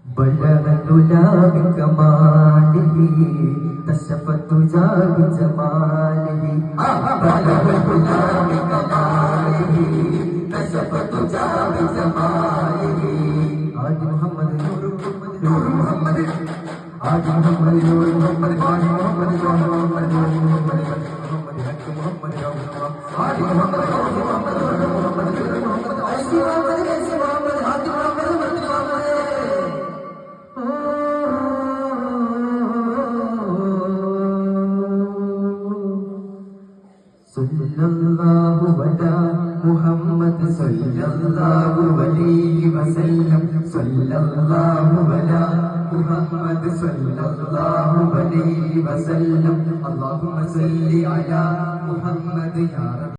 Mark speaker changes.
Speaker 1: بلغت لا بكماله كشفت جا بجماله بلغت لا بكماله كشفت جا بجماله آج محمد نور محمد آج محمد نور محمد آج محمد نور محمد نور محمد محمد حق محمد آج محمد نور محمد محمد محمد عيسى محمد عيسى محمد حق محمد സല്ലല്ലാഹു അലാ മുഹമ്മദ് സല്ലല്ലാഹു അലൈഹി വസല്ലം സല്ലല്ലാഹു അലാ മുഹമ്മദ് സല്ലല്ലാഹു അലൈഹി വസല്ലം അല്ലാഹുമ്മ സല്ലി അലാ മുഹമ്മദ് യാ